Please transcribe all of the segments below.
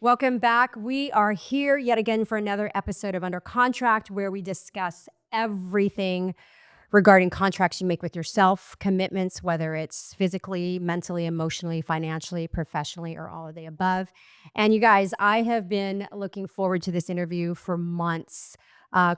Welcome back. We are here yet again for another episode of Under Contract, where we discuss everything regarding contracts you make with yourself, commitments, whether it's physically, mentally, emotionally, financially, professionally, or all of the above. And you guys, I have been looking forward to this interview for months.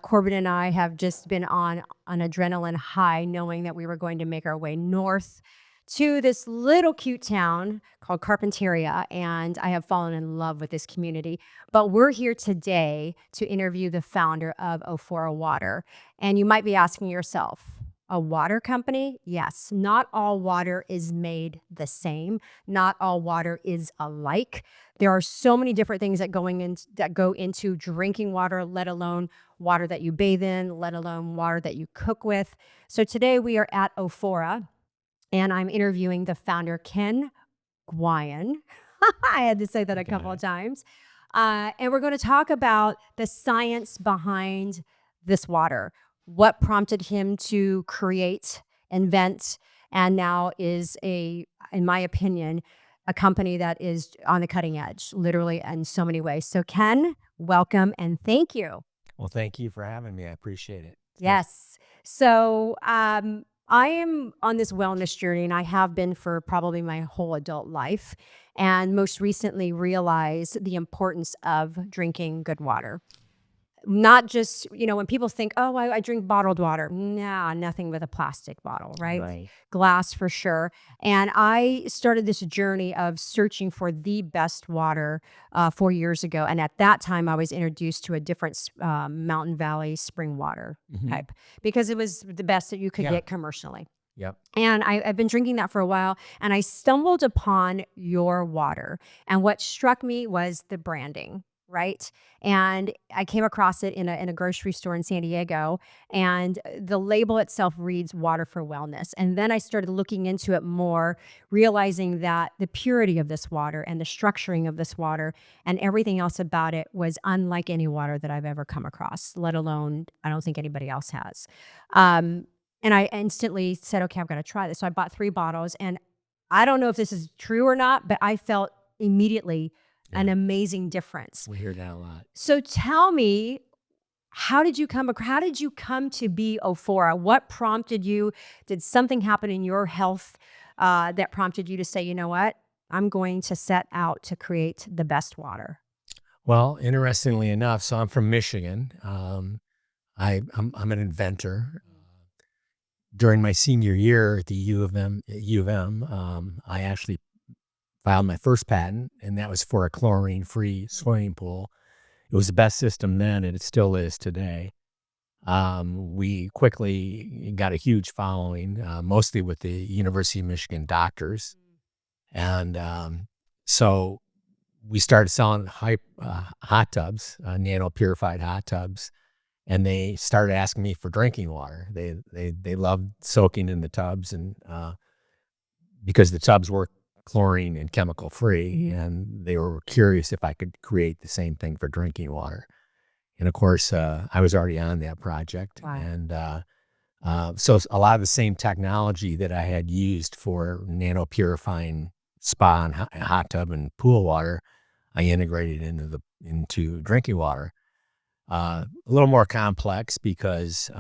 Corbin and I have just been on an adrenaline high, knowing that we were going to make our way north to this little cute town called Carpinteria, and I have fallen in love with this community. But we're here today to interview the founder of Ophora Water. And you might be asking yourself, a water company? Yes, not all water is made the same. Not all water is alike. There are so many different things that go into drinking water, let alone water that you bathe in, let alone water that you cook with. So today we are at Ophora, and I'm interviewing the founder, Ken Guion. I had to say that a couple of times. And we're going to talk about the science behind this water, what prompted him to create, invent, and now is in my opinion, a company that is on the cutting edge, literally in so many ways. So Ken, welcome and thank you. Well, thank you for having me. I appreciate it. Yes. So I am on this wellness journey, and I have been for probably my whole adult life, and most recently realized the importance of drinking good water. Not just, when people think, oh, I drink bottled water. Nah, nothing with a plastic bottle, right? Glass for sure. And I started this journey of searching for the best water 4 years ago. And at that time, I was introduced to a different Mountain Valley spring water type, because it was the best that you could get commercially. Yep. And I've been drinking that for a while, and I stumbled upon your water. And what struck me was the branding, right? And I came across it in a grocery store in San Diego, and the label itself reads water for wellness. And then I started looking into it more, realizing that the purity of this water and the structuring of this water and everything else about it was unlike any water that I've ever come across, let alone I don't think anybody else has. And I instantly said, okay, I've got to try this. So I bought 3 bottles, and I don't know if this is true or not, but I felt immediately an amazing difference. We hear that a lot. So tell me, how did you come to be Ophora? What prompted you? Did something happen in your health that prompted you to say, you know what, I'm going to set out to create the best water? Well, interestingly enough, so I'm from Michigan. I'm an inventor. During my senior year at the U of M, I actually filed my first patent, and that was for a chlorine-free swimming pool. It was the best system then, and it still is today. We quickly got a huge following, mostly with the University of Michigan doctors. And so we started selling hot tubs, nano-purified hot tubs, and they started asking me for drinking water. They loved soaking in the tubs, and because the tubs were chlorine and chemical free, and they were curious if I could create the same thing for drinking water. And of course, I was already on that project. Wow. And so a lot of the same technology that I had used for nano-purifying spa and hot tub and pool water, I integrated into drinking water. A little more complex because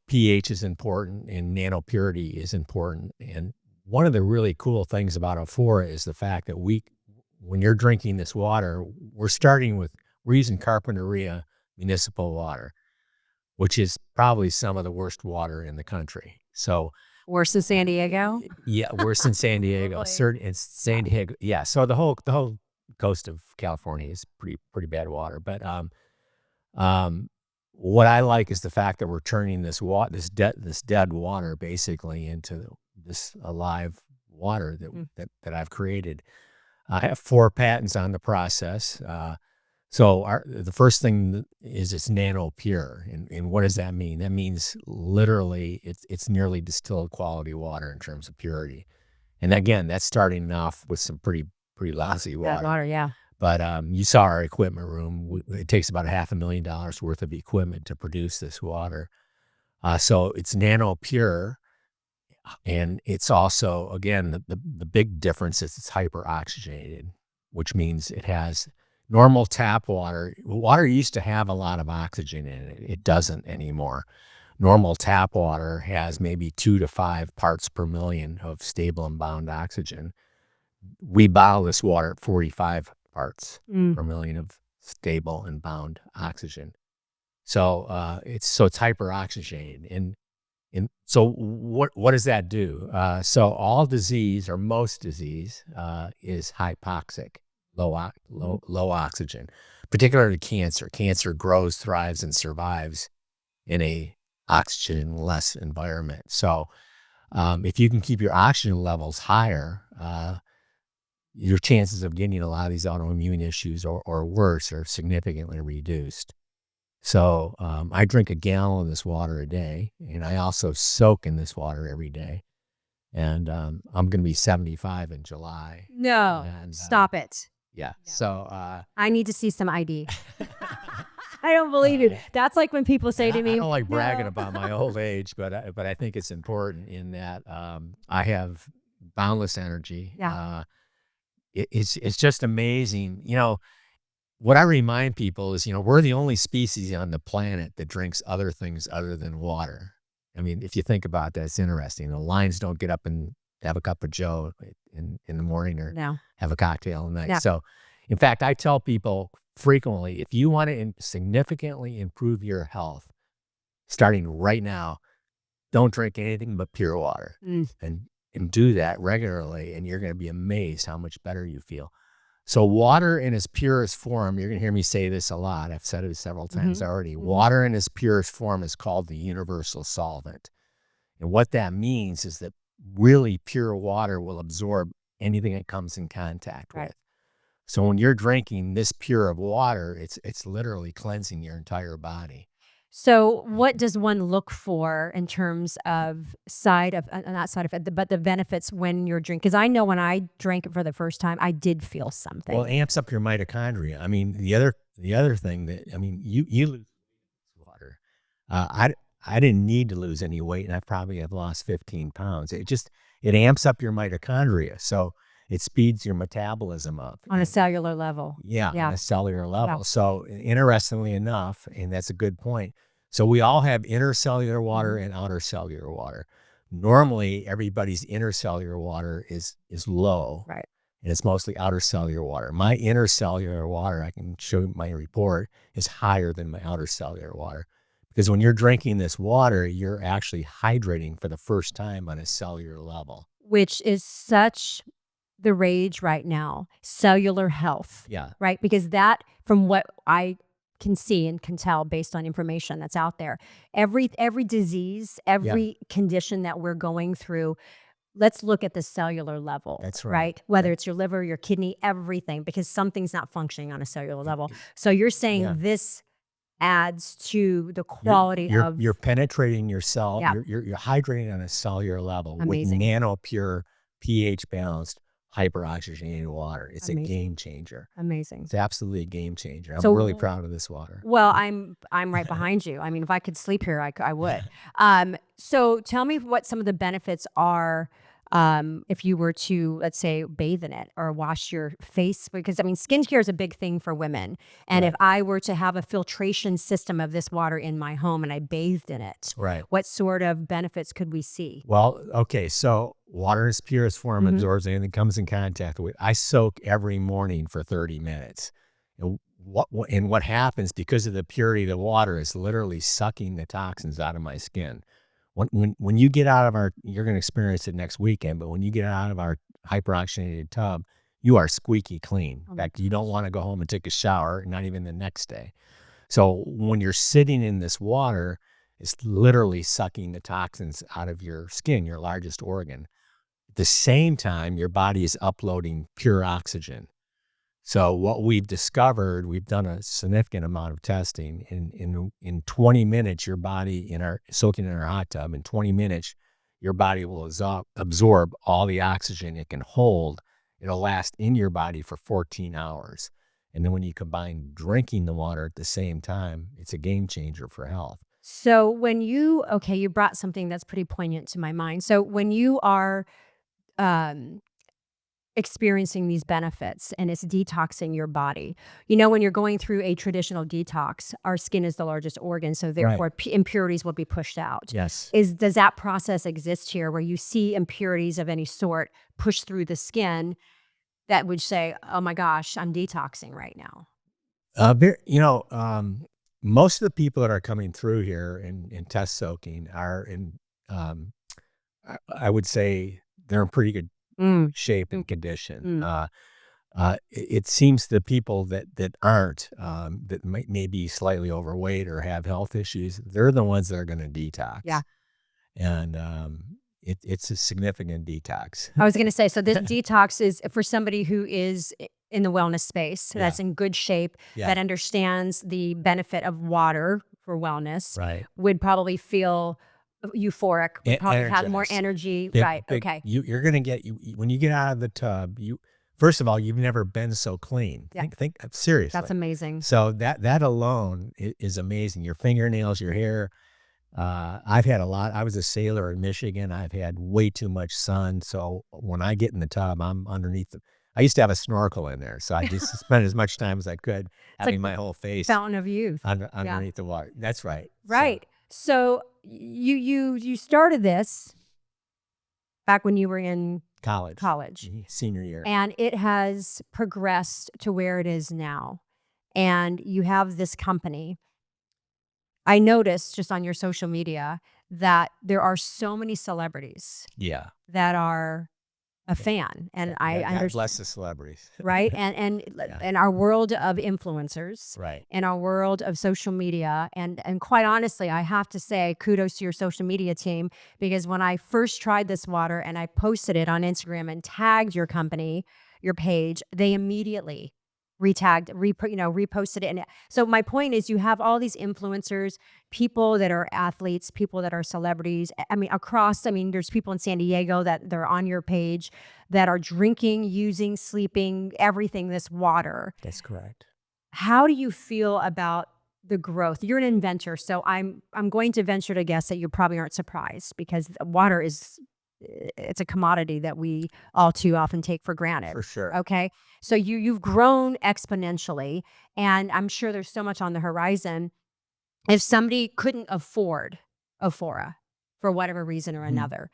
pH is important and nano purity is important. And one of the really cool things about Ophora is the fact that when you're drinking this water, we're using Carpinteria municipal water, which is probably some of the worst water in the country. So Worse than San Diego? yeah, worse than San Diego. It's San Diego. Yeah. So the whole coast of California is pretty bad water. But what I like is the fact that we're turning this dead water basically into this alive water that I've created. I have 4 patents on the process. So the first thing is it's nano-pure. And what does that mean? That means literally it's nearly distilled quality water in terms of purity. And again, that's starting off with some pretty lousy water. Bad water, yeah. But you saw our equipment room. It takes about $500,000 worth of equipment to produce this water. So it's nano-pure. And it's also, again, the big difference is it's hyper-oxygenated, which means it has normal tap water. Water used to have a lot of oxygen in it. It doesn't anymore. Normal tap water has maybe 2 to 5 parts per million of stable and bound oxygen. We bottle this water at 45 parts per million of stable and bound oxygen. So it's hyper-oxygenated. And so what does that do? So all disease, or most disease, is hypoxic, low oxygen, particularly cancer. Cancer grows, thrives, and survives in a oxygen-less environment. So if you can keep your oxygen levels higher, your chances of getting a lot of these autoimmune issues or worse are significantly reduced. So I drink a gallon of this water a day, and I also soak in this water every day. And I'm going to be 75 in July. No, And, stop it. Yeah. No. So I need to see some ID. I don't believe it. That's like when people say to me, I don't like bragging about my old age, but I think it's important in that I have boundless energy. Yeah. It's just amazing. What I remind people is, we're the only species on the planet that drinks other things other than water. I mean, if you think about that, it's interesting. The lions don't get up and have a cup of Joe in the morning or have a cocktail at night. No. So, in fact, I tell people frequently, if you want to significantly improve your health, starting right now, don't drink anything but pure water, and do that regularly, and you're going to be amazed how much better you feel. So water in its purest form, you're going to hear me say this a lot. I've said it several times already. Water in its purest form is called the universal solvent. And what that means is that really pure water will absorb anything it comes in contact with. So when you're drinking this pure of water, it's literally cleansing your entire body. So what does one look for in terms of not side effect, but the benefits when you're drinking? Because I know when I drank it for the first time, I did feel something. Well, it amps up your mitochondria. I mean, the other thing that, I mean, you lose water. I didn't need to lose any weight, and I probably have lost 15 pounds. It amps up your mitochondria. So it speeds your metabolism up. On a cellular level. Yeah, on a cellular level. Wow. So interestingly enough, and that's a good point, so we all have intercellular water and outer cellular water. Normally, everybody's intercellular water is low. Right. And it's mostly outer cellular water. My intercellular water, I can show you my report, is higher than my outer cellular water. Because when you're drinking this water, you're actually hydrating for the first time on a cellular level. Which is such the rage right now, cellular health. Yeah. Right? Because that, from what I can see and can tell based on information that's out there, every disease, every condition that we're going through, let's look at the cellular level. That's right. Whether it's your liver, your kidney, everything, because something's not functioning on a cellular level. So you're saying this adds to the quality of... You're penetrating your cell. You're hydrating on a cellular level. Amazing. With nano-pure, pH-balanced, hyper-oxygenated water. It's a game changer. Amazing. It's absolutely a game changer. I'm really proud of this water. Well, I'm right behind you. I mean, if I could sleep here, I would. So tell me what some of the benefits are if you were to, let's say, bathe in it or wash your face, because I mean, skincare is a big thing for women. And if I were to have a filtration system of this water in my home and I bathed in it, what sort of benefits could we see? Well, okay, so water in its purest form absorbs anything that comes in contact with. I soak every morning for 30 minutes. And what happens, because of the purity of the water, is literally sucking the toxins out of my skin. When you get out of you're going to experience it next weekend, but when you get out of our hyper-oxygenated tub, you are squeaky clean. In fact, you don't want to go home and take a shower, not even the next day. So when you're sitting in this water, it's literally sucking the toxins out of your skin, your largest organ. At the same time, your body is uploading pure oxygen. So what we've discovered, we've done a significant amount of testing. In 20 minutes, your body, soaking in our hot tub, in 20 minutes, your body will absorb all the oxygen it can hold. It'll last in your body for 14 hours. And then when you combine drinking the water at the same time, it's a game changer for health. So when you brought something that's pretty poignant to my mind. So when you are experiencing these benefits and it's detoxing your body. You know, when you're going through a traditional detox, our skin is the largest organ, so therefore impurities will be pushed out. Yes. Does that process exist here where you see impurities of any sort push through the skin that would say, oh my gosh, I'm detoxing right now? Most of the people that are coming through here in test soaking are in, I would say they're in pretty good Mm, shape mm, and condition. mm. It seems the people that aren't, that may be slightly overweight or have health issues, they're the ones that are going to Yeah. detox. And it's a significant detox. I was going to say, so this detox is for somebody who is in the wellness space, Yeah. that's in good shape, Yeah. that understands the benefit of water for wellness, Right. would probably feel euphoric, would probably have more Energized. energy. Big, Right. big, Okay. you're going to get, when you get out of the tub, first of all, you've never been so clean. Yeah. Think seriously. That's amazing. So that alone is amazing. Your fingernails, your hair. I've had a lot. I was a sailor in Michigan. I've had way too much sun. So when I get in the tub, I'm underneath I used to have a snorkel in there. So I just spent as much time as I could having like my whole face Fountain of youth. underneath the water. That's right. Right. So you started this back when you were in College. Senior year. and it has progressed to where it is now. And you have this company. I noticed just on your social media that there are so many celebrities Yeah. that are a fan, and I God understand, bless the celebrities. right? And Yeah. and our world of influencers, Right. in our world of social media, and quite honestly, I have to say kudos to your social media team, because when I first tried this water and I posted it on Instagram and tagged your company, your page, they immediately reposted it. And so my point is, you have all these influencers, people that are athletes, people that are celebrities. I mean, there's people in San Diego that they're on your page that are drinking, using, sleeping, everything, this water. That's correct. How do you feel about the growth? You're an inventor, so I'm going to venture to guess that you probably aren't surprised, because water it's a commodity that we all too often take for granted. For sure. Okay. So you've grown exponentially, and I'm sure there's so much on the horizon. If somebody couldn't afford Ophora for whatever reason or another,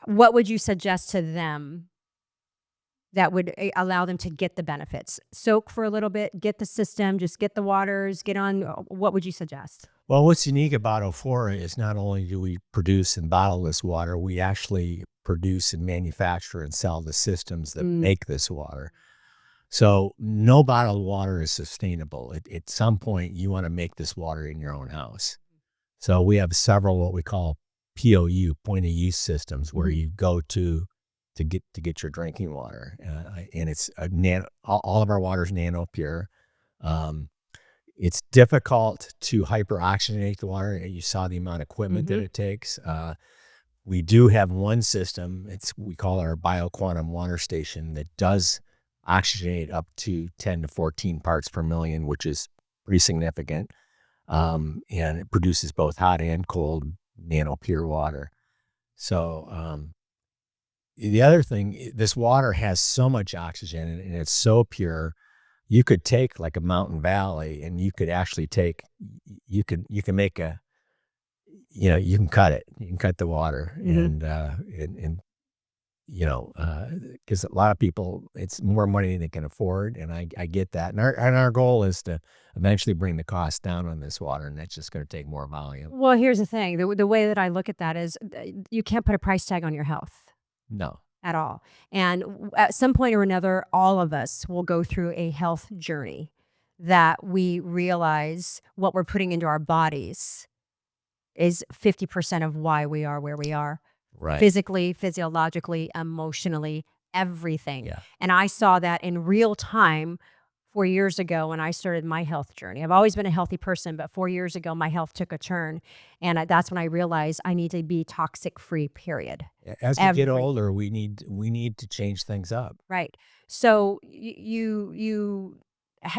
what would you suggest to them that would allow them to get the benefits? Soak for a little bit, get the system, just get the waters, get on. What would you suggest? Well, what's unique about Ophora is not only do we produce and bottle this water, we actually produce and manufacture and sell the systems that make this water. So no bottled water is sustainable. At some point, you want to make this water in your own house. So we have several what we call POU, point of use systems, where you go to get your drinking water, and it's all of our water is nano-pure. It's difficult to hyper-oxygenate the water. You saw the amount of equipment that it takes. We do have one system. We call our bioquantum water station that does oxygenate up to 10 to 14 parts per million, which is pretty significant. And it produces both hot and cold nano-pure water. So the other thing, this water has so much oxygen and it's so pure. You could take like a mountain valley, and you could actually you can make you can cut it. You can cut the water, and because a lot of people, it's more money than they can afford, and I get that. And our goal is to eventually bring the cost down on this water, and that's just going to take more volume. Well, here's the thing. The way that I look at that is you can't put a price tag on your health. No. At all. And at some point or another, all of us will go through a health journey that we realize what we're putting into our bodies is 50% of why we are where we are. Right. Physically, physiologically, emotionally, everything. Yeah. And I saw that in real time 4 years ago when I started my health journey. I've always been a healthy person, but 4 years ago, my health took a turn. And that's when I realized I need to be toxic free, period. As we get older, we need to change things up. Right. So you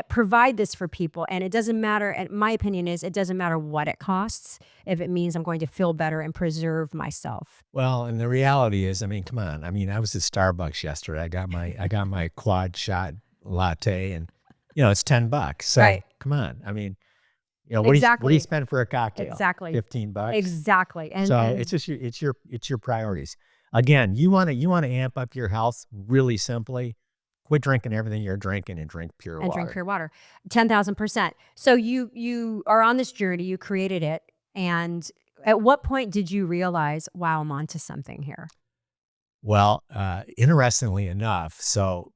provide this for people. And it doesn't matter, and my opinion is it doesn't matter what it costs if it means I'm going to feel better and preserve myself. Well, and the reality is, I mean, come on. I mean, I was at Starbucks yesterday. I got my quad shot latte, and it's $10. So Right. come on. I mean, what do Exactly. you spend for a cocktail? Exactly. $15. Exactly. And So it's just it's your priorities. Again, you want to amp up your health really simply. Quit drinking everything you're drinking and drink pure water. drink pure water. 10,000%. So you are on this journey, you created it. And at what point did you realize, wow, I'm onto something here? Well, interestingly enough, so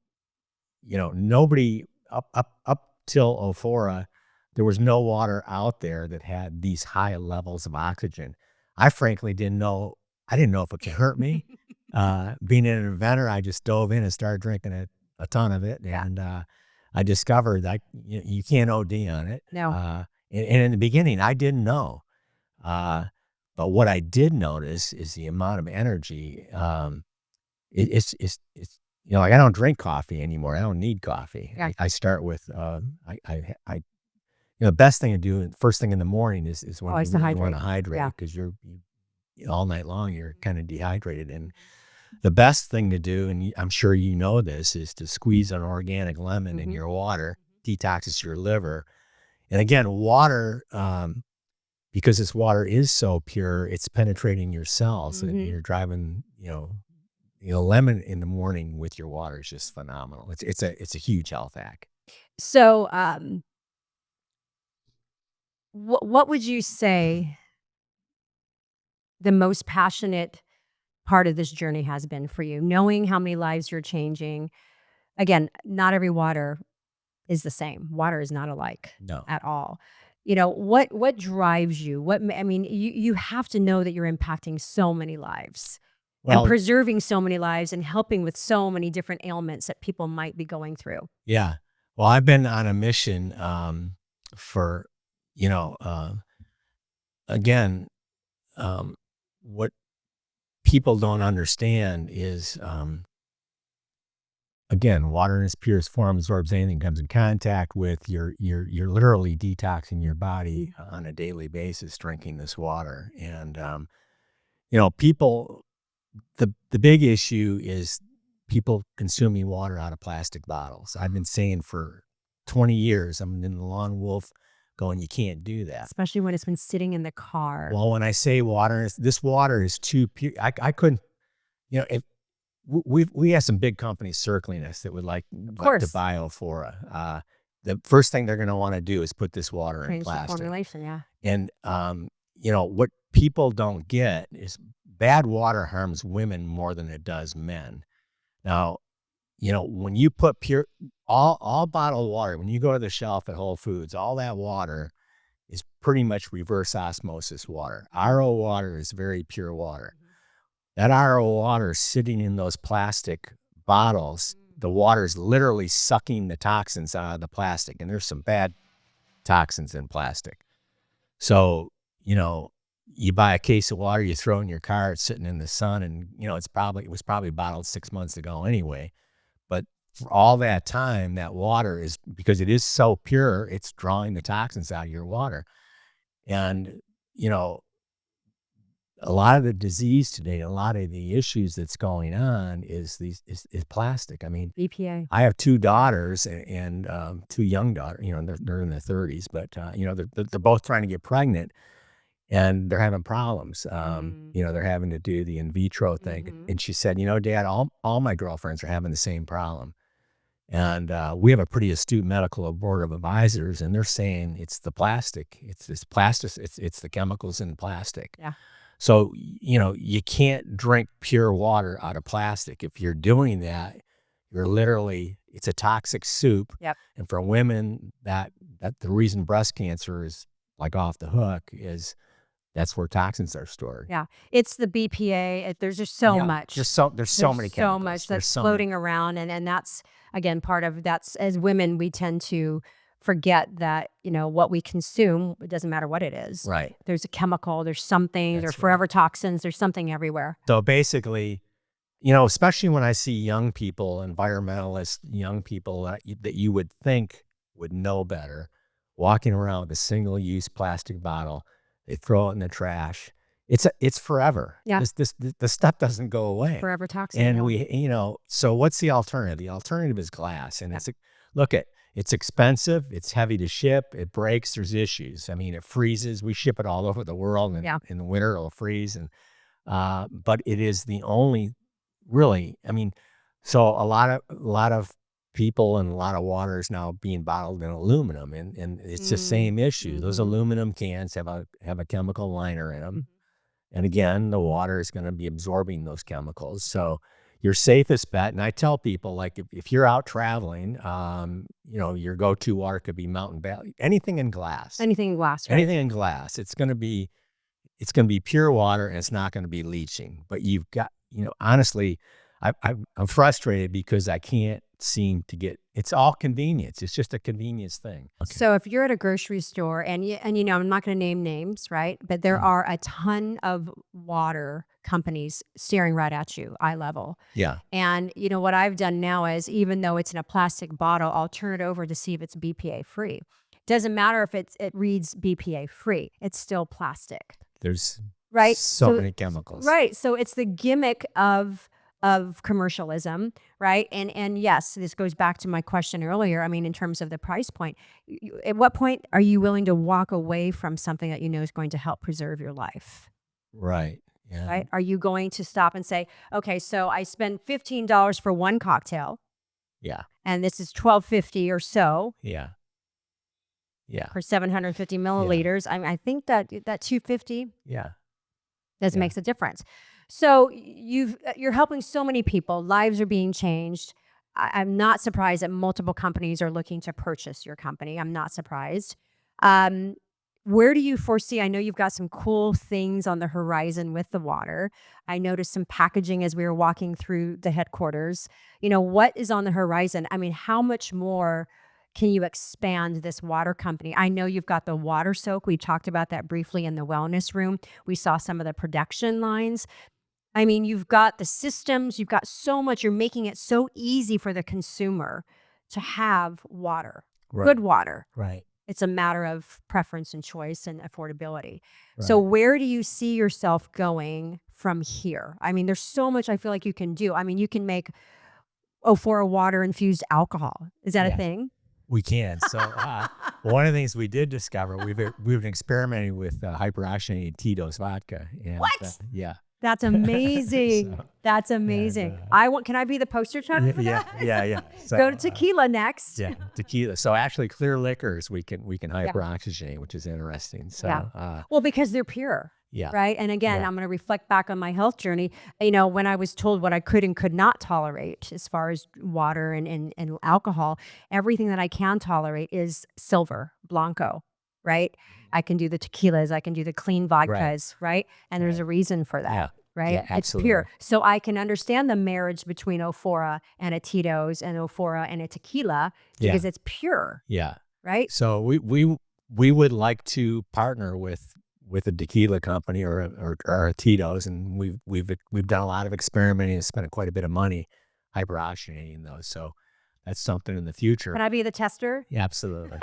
nobody up till Ophora, there was no water out there that had these high levels of oxygen. I frankly didn't know. I didn't know if it could hurt me. Being an inventor, I just dove in and started drinking a ton of it, and I discovered that you can't OD on it. No. And in the beginning, I didn't know. But what I did notice is the amount of energy. It's like I don't drink coffee anymore. I don't need coffee. Yeah. I start with the best thing to do first thing in the morning is when you want to hydrate, because you're all night long you're kind of dehydrated. And the best thing to do, and I'm sure you know this, is to squeeze an organic lemon in your water. Detoxes your liver. And again, water, because this water is so pure, it's penetrating your cells, and you're driving, lemon in the morning with your water is just phenomenal. It's a huge health hack. So, what would you say the most passionate part of this journey has been for you? Knowing how many lives you're changing. Again, not every water is the same. Water is not alike at all. What drives you? You have to know that you're impacting so many lives. And preserving so many lives and helping with so many different ailments that people might be going through. Yeah. Well, I've been on a mission for, again, what people don't understand is, again, water in its purest form absorbs anything it comes in contact with. You're literally detoxing your body on a daily basis drinking this water. And, people... The big issue is people consuming water out of plastic bottles. I've been saying for 20 years, I'm in the lone wolf going, you can't do that. Especially when it's been sitting in the car. Well, when I say water, this water is too pure. I couldn't, if we have some big companies circling us that would like to buy Ophora. The first thing they're going to want to do is put this water in plastic. Formulation, yeah. And, what people don't get is bad water harms women more than it does men. Now, when you put pure, all bottled water, when you go to the shelf at Whole Foods, all that water is pretty much reverse osmosis water. RO water is very pure water. That RO water is sitting in those plastic bottles. The water is literally sucking the toxins out of the plastic, and there's some bad toxins in plastic. So, you buy a case of water, you throw it in your car, it's sitting in the sun, and it was probably bottled 6 months ago anyway. But for all that time, that water is, because it is so pure, it's drawing the toxins out of your water. And a lot of the disease today, a lot of the issues that's going on is plastic. I mean, BPA. I have 2 daughters and 2 young daughters. They're in their 30s, but they're both trying to get pregnant. And they're having problems. They're having to do the in vitro thing. And she said, Dad, all my girlfriends are having the same problem. And we have a pretty astute medical board of advisors, and they're saying it's the plastic. It's this plastic. It's the chemicals in plastic. Yeah. So, you can't drink pure water out of plastic. If you're doing that, you're literally, it's a toxic soup. Yep. And for women, that the reason breast cancer is like off the hook is that's where toxins are stored. Yeah. It's the BPA. There's just so much. There's so many chemicals. So much that's floating around. And that's, again, part of that's, as women, we tend to forget that, what we consume, it doesn't matter what it is. Right. There's a chemical, there's something, there's forever toxins, there's something everywhere. So basically, especially when I see young people, environmentalists, young people that you would think would know better, walking around with a single-use plastic bottle. They throw it in the trash. It's forever. Yeah. The stuff doesn't go away. Forever toxic. And yeah. so what's the alternative? The alternative is glass. And it's expensive. It's heavy to ship. It breaks. There's issues. I mean, it freezes. We ship it all over the world. And in the winter, it'll freeze. And but it is the only really, I mean, so a lot of people and a lot of water is now being bottled in aluminum, and it's the same issue. Those aluminum cans have a chemical liner in them. And again, the water is going to be absorbing those chemicals. So your safest bet, and I tell people, like, if you're out traveling, your go-to water could be Mountain Valley, anything in glass. Anything in glass, right? Anything in glass. It's going to be pure water, and it's not going to be leaching. But you've got, honestly, I'm frustrated because I can't seem to get, it's all convenience. It's just a convenience thing. Okay. So if you're at a grocery store and I'm not going to name names, right? But there are a ton of water companies staring right at you, eye level. Yeah. And what I've done now is, even though it's in a plastic bottle, I'll turn it over to see if it's BPA free. Doesn't matter if it reads BPA free. It's still plastic. There's right. so many chemicals. Right. So it's the gimmick of commercialism, right? And yes, this goes back to my question earlier. I mean, in terms of the price point, at what point are you willing to walk away from something that is going to help preserve your life? Right. Yeah. Right. Are you going to stop and say, okay, so I spend $15 for one cocktail. Yeah. And this is $12.50 or so. Yeah. Yeah. For 750 milliliters. Yeah. I think that $2.50. Yeah. Makes a difference. So you're helping so many people. Lives are being changed. I'm not surprised that multiple companies are looking to purchase your company. I'm not surprised. Where do you foresee? I know you've got some cool things on the horizon with the water. I noticed some packaging as we were walking through the headquarters. What is on the horizon? I mean, how much more can you expand this water company? I know you've got the water soak. We talked about that briefly in the wellness room. We saw some of the production lines. I mean, you've got the systems, you've got so much, you're making it so easy for the consumer to have water, good water. Right. It's a matter of preference and choice and affordability. Right. So where do you see yourself going from here? I mean, there's so much I feel like you can do. I mean, you can make Ophora water infused alcohol. Is that a thing? We can. So one of the things we did discover, we've been experimenting with hyper-oxygenated Tito's vodka. And, what? Yeah. That's amazing. That's amazing. And, can I be the poster child for that? Yeah. So, go to tequila next. Yeah, tequila. So actually, clear liquors we can hyper-oxygenate, which is interesting. So well, because they're pure. Yeah. Right. And again, I'm going to reflect back on my health journey. When I was told what I could and could not tolerate as far as water and alcohol, everything that I can tolerate is silver, Blanco. Right. I can do the tequilas. I can do the clean vodkas. Right. And there's a reason for that. Yeah. Right. Yeah, it's pure. So I can understand the marriage between Ophora and a Tito's and Ophora and a tequila because it's pure. Yeah. Right. So we would like to partner with a tequila company or a Tito's, and we've done a lot of experimenting and spent quite a bit of money hyper-oxygenating those. So that's something in the future. Can I be the tester? Yeah, absolutely.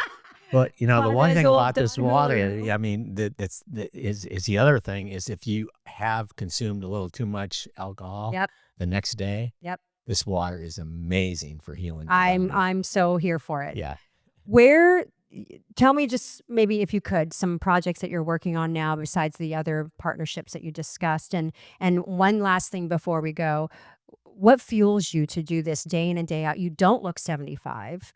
But the one thing about this water, I mean, is the other thing is if you have consumed a little too much alcohol the next day, this water is amazing for healing. I'm so here for it. Yeah. Tell me just maybe if you could, some projects that you're working on now besides the other partnerships that you discussed. And one last thing before we go, what fuels you to do this day in and day out? You don't look 75.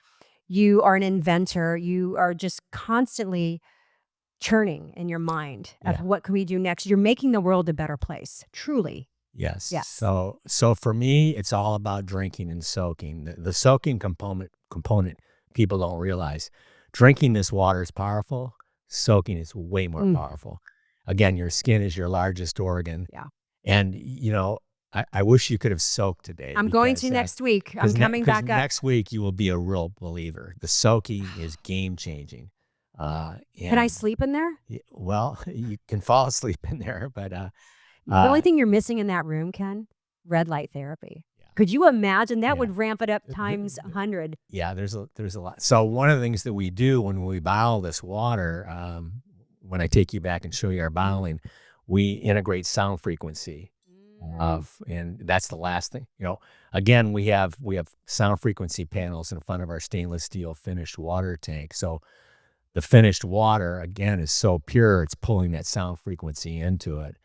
You are an inventor. You are just constantly churning in your mind of what can we do next? You're making the world a better place, truly. Yes. So for me, it's all about drinking and soaking. The soaking component people don't realize. Drinking this water is powerful. Soaking is way more powerful. Again, your skin is your largest organ. Yeah. And, I wish you could have soaked today. I'm going to next week. I'm coming back up. Next week, you will be a real believer. The soaking is game-changing. Can I sleep in there? Well, you can fall asleep in there, but... the only thing you're missing in that room, Ken, red light therapy. Yeah. Could you imagine? That Yeah. would ramp it up times 100. Yeah, there's a lot. So one of the things that we do when we bottle this water, when I take you back and show you our bottling, we integrate sound frequency and that's the last thing. Again, we have sound frequency panels in front of our stainless steel finished water tank. So the finished water again is so pure, it's pulling that sound frequency into it,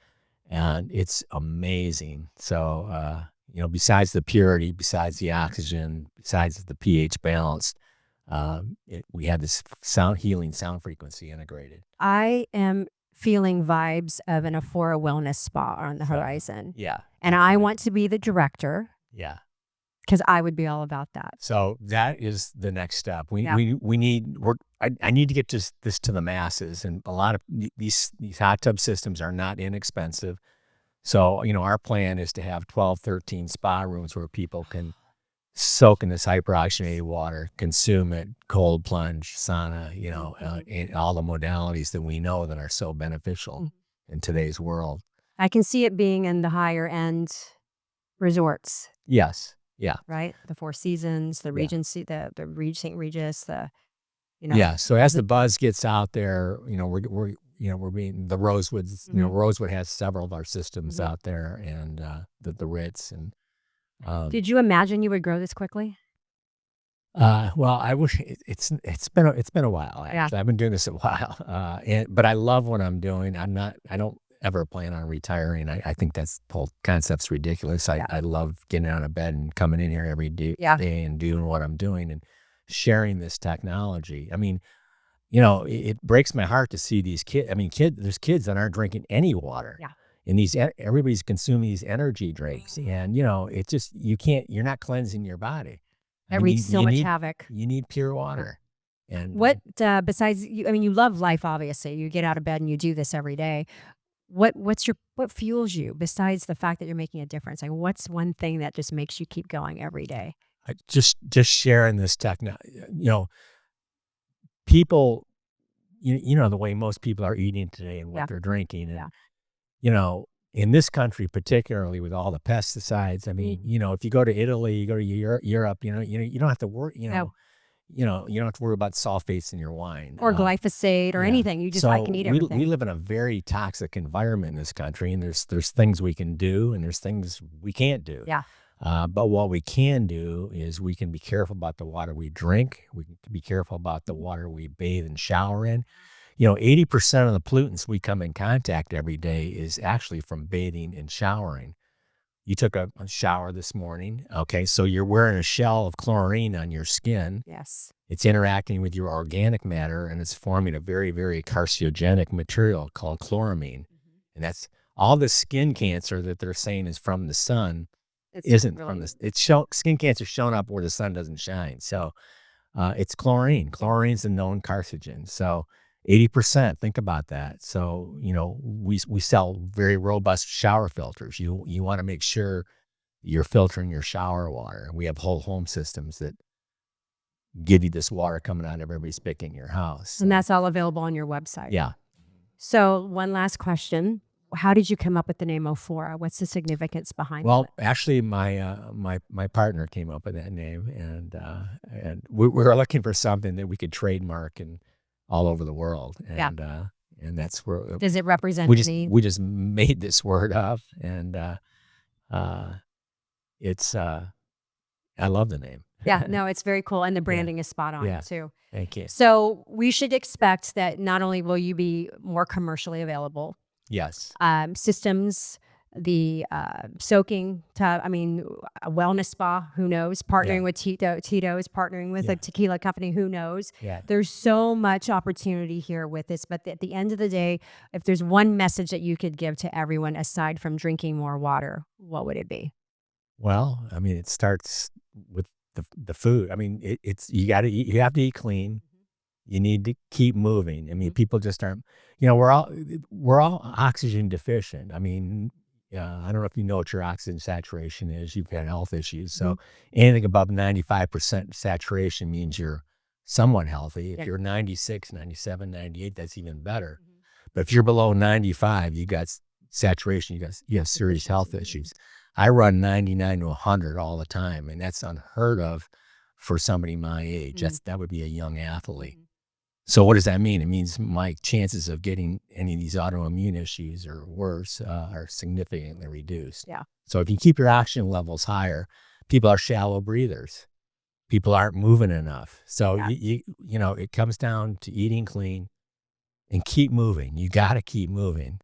and it's amazing. So besides the purity, besides the oxygen, besides the pH balance, we have this healing sound frequency integrated. I am feeling vibes of an Ophora wellness spa on the horizon. Yeah. And I want to be the director. Yeah. Because I would be all about that. So that is the next step. Yeah. I need to get this to the masses, and a lot of these hot tub systems are not inexpensive. So, our plan is to have 12, 13 spa rooms where people can soak in this hyper-oxygenated water, consume it, cold plunge, sauna, in all the modalities that we know that are so beneficial in today's world. I can see it being in the higher end resorts. Yes. Yeah. Right? The Four Seasons, the Regency, the St. Regis, Yeah. So as the buzz gets out there, we're being the Rosewoods. Rosewood has several of our systems out there, and the Ritz. And did you imagine you would grow this quickly? Well, I wish it's been a while. Actually, Yeah. I've been doing this a while, but I love what I'm doing. I don't ever plan on retiring. I think that's the whole concept's ridiculous. I love getting out of bed and coming in here every day and doing what I'm doing and sharing this technology. I mean, it breaks my heart to see these kids. I mean, there's kids that aren't drinking any water. Yeah. And everybody's consuming these energy drinks, and it's just you're not cleansing your body. That wreaks so much havoc. You need pure water. And what besides you? I mean, you love life. Obviously, you get out of bed and you do this every day. What fuels you besides the fact that you're making a difference? Like, what's one thing that just makes you keep going every day? Just sharing this technology. People, the way most people are eating today and what they're drinking, and in this country, particularly with all the pesticides. I mean, if you go to Italy, you go to Europe, you don't have to worry. You don't have to worry about sulfates in your wine or glyphosate or anything. You just I can eat everything. We live in a very toxic environment in this country, and there's things we can do, and there's things we can't do. Yeah. But what we can do is we can be careful about the water we drink. We can be careful about the water we bathe and shower in. 80% of the pollutants we come in contact every day is actually from bathing and showering. You took a shower this morning. Okay, so you're wearing a shell of chlorine on your skin. Yes. It's interacting with your organic matter, and it's forming a very, very carcinogenic material called chloramine. And that's all the skin cancer that they're saying is from the sun. Isn't really from the skin cancer showing up where the sun doesn't shine. So it's chlorine. Chlorine's a known carcinogen. So 80%, think about that. So, we sell very robust shower filters. You want to make sure you're filtering your shower water. We have whole home systems that give you this water coming out of every spigot in your house. And that's all available on your website. Yeah. So one last question. How did you come up with the name Ophora? What's the significance behind it? Well, actually, my partner came up with that name, and we were looking for something that we could trademark and all over the world, and that's where. Does it represent we just made this word up, and it's I love the name. Yeah, no, it's very cool, and the branding is spot on too. Thank you. So we should expect that not only will you be more commercially available. Yes. Systems, the soaking tub, I mean, a wellness spa, who knows? Partnering with Tito is partnering with a tequila company, who knows? Yeah. There's so much opportunity here with this. But at the end of the day, if there's one message that you could give to everyone aside from drinking more water, what would it be? Well, I mean, it starts with the food. I mean, you have to eat clean. You need to keep moving. I mean, people just aren't, we're all oxygen deficient. I mean, I don't know if you know what your oxygen saturation is. You've had health issues. So anything above 95% saturation means you're somewhat healthy. If you're 96, 97, 98, that's even better. But if you're below 95, you got saturation, you have serious health issues. I run 99 to 100 all the time, and that's unheard of for somebody my age. That would be a young athlete. So what does that mean? It means my chances of getting any of these autoimmune issues or worse are significantly reduced. Yeah. So if you keep your oxygen levels higher, people are shallow breathers. People aren't moving enough. So you know, it comes down to eating clean and keep moving. You got to keep moving.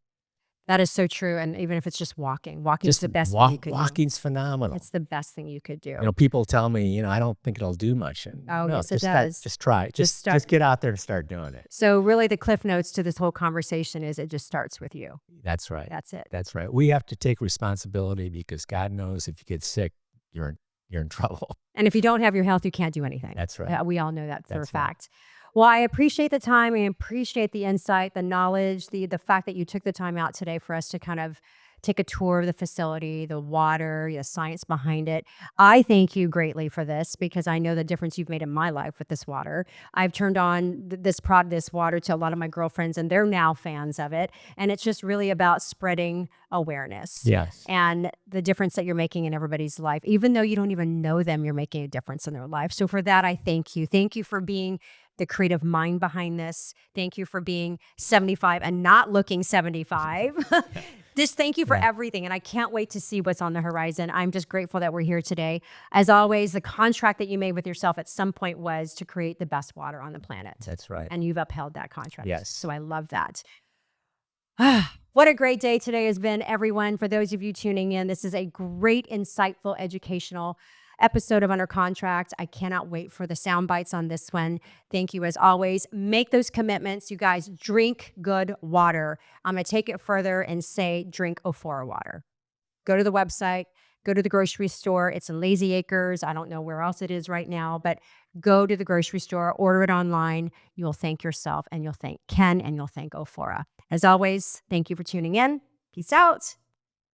That is so true. And even if it's just walking, walking's the best thing you could do. Walking's phenomenal. It's the best thing you could do. You know, people tell me, you know, I don't think it'll do much. And Oh, no, yes, it does. Just try it. Just get out there and start doing it. So really the cliff notes to this whole conversation is it just starts with you. That's right. That's it. That's right. We have to take responsibility because God knows if you get sick, you're in trouble. And if you don't have your health, you can't do anything. That's right. We all know that for a fact. Well, I appreciate the time. I appreciate the insight, the knowledge, the fact that you took the time out today for us to kind of take a tour of the facility, the water, the science behind it. I thank you greatly for this because I know the difference you've made in my life with this water. I've turned on this water to a lot of my girlfriends, and they're now fans of it. And it's just really about spreading awareness. Yes. And the difference that you're making in everybody's life. Even though you don't even know them, you're making a difference in their life. So for that, I thank you. Thank you for being the creative mind behind this. Thank you for being 75 and not looking 75. Just thank you for everything. And I can't wait to see what's on the horizon. I'm just grateful that we're here today. As always, the contract that you made with yourself at some point was to create the best water on the planet. That's right. And you've upheld that contract. Yes. So I love that. What a great day today has been, everyone. For those of you tuning in, this is a great, insightful, educational episode of Under Contract. I cannot wait for the sound bites on this one. Thank you as always. Make those commitments. You guys drink good water. I'm going to take it further and say drink Ophora water. Go to the website, go to the grocery store. It's in Lazy Acres. I don't know where else it is right now, but go to the grocery store, order it online. You'll thank yourself and you'll thank Ken and you'll thank Ophora. As always, thank you for tuning in. Peace out.